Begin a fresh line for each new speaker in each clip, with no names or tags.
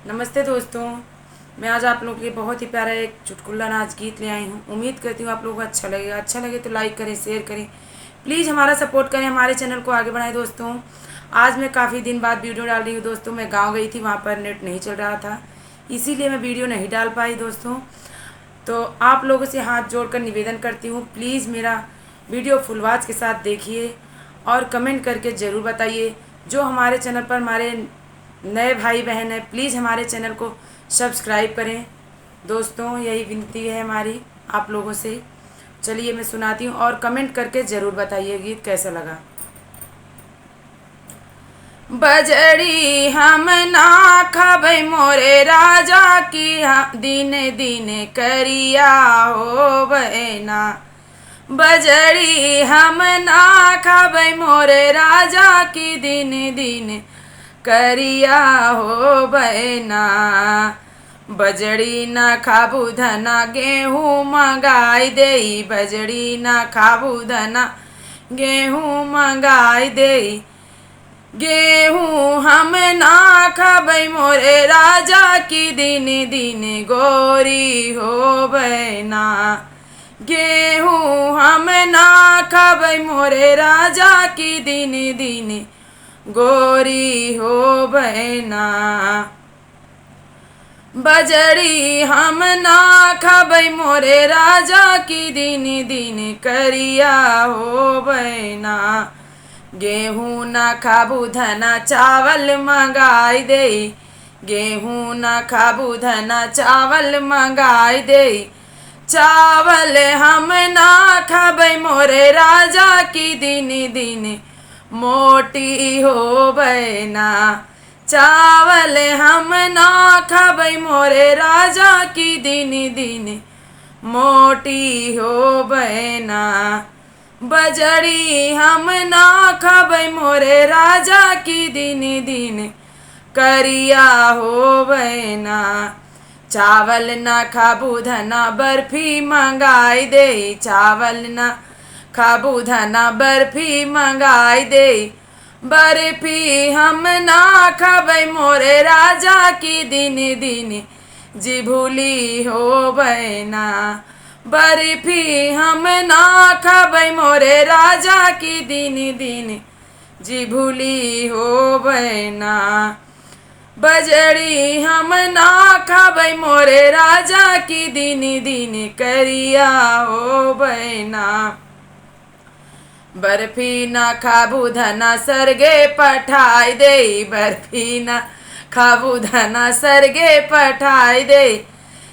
नमस्ते दोस्तों। मैं आज आप लोगों के लिए बहुत ही प्यारा एक चुटकुला नाच गीत ले आई हूँ। उम्मीद करती हूँ आप लोगों को अच्छा लगेगा। अच्छा लगे तो लाइक करें, शेयर करें, प्लीज़ हमारा सपोर्ट करें, हमारे चैनल को आगे बढ़ाएं। दोस्तों आज मैं काफ़ी दिन बाद वीडियो डाल रही हूँ। दोस्तों मैं गाँव गई थी, वहाँ पर नेट नहीं चल रहा था, इसीलिए मैं वीडियो नहीं डाल पाई। दोस्तों तो आप लोगों से हाथ जोड़कर निवेदन करती हूँ, प्लीज़ मेरा वीडियो फुल वॉच के साथ देखिए और कमेंट करके ज़रूर बताइए। जो हमारे चैनल पर हमारे नए भाई बहन हैं, प्लीज़ हमारे चैनल को सब्सक्राइब करें। दोस्तों यही विनती है हमारी आप लोगों से। चलिए मैं सुनाती हूँ और कमेंट करके ज़रूर बताइए गीत कैसा लगा। बजड़ी हम ना खबै मोरे राजा की, दिने दिने करिया हो बना। बजड़ी हम ना खबै मोरे राजा की, दिने दिने करिया हो बना। बजड़ी न खाबू धना गेहूँ मंगाई देई, बजड़ी न खाबू धना गेहूँ मंगाई देई। गेहूँ हम ना खबै मोरे राजा की, दिन दिन गोरी हो बना। गेहूँ हम ना खबै मोरे राजा की, दिन दिन गोरी हो बना। बजड़ी हम ना खबै मोरे राजा की, दिन दिन करिया हो बना। गेहूँ न खाबू धना चावल मंगाई देई, गेहूँ न खाबू धना चावल मंगाई देई। चावल हम ना खबै मोरे राजा की, दिन दिन मोटी हो बना। चावल हम ना खबै मोरे राजा की, दिन दिन मोटी हो बना। बजड़ी हम ना खबै मोरे राजा की, दिन दिन करिया हो बना। चावल न खाबू धना बर्फी मंगाई दे, चावल न खाबू धना बर्फी मंगाई दे। बर्फी हम ना खबै मोरे राजा की, दिन दिन जिभुली हो बना। बर्फी हम ना खबै मोरे राजा की, दिन दिन जिभुली हो बना। बजड़ी हम ना खबै मोरे राजा की, दिन दिन करिया हो बना। बर्फी न खाबू धना सरगे पठाई दे, बर्फी न खाबू धना सरगे पठाई दे।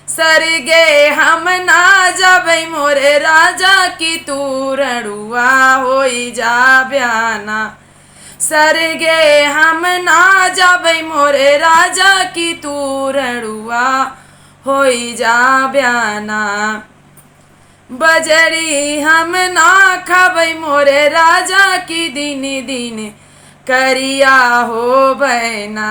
सरगे हम ना जबै मोरे राजा की, तू रणुआ होई जा ब्याना। सरगे हम ना जबै मोरे राजा की, तू रणुआ होई जा ब्याना। बजड़ी हम ना खबै मोरे राजा की, दिन दिन करिया हो बना।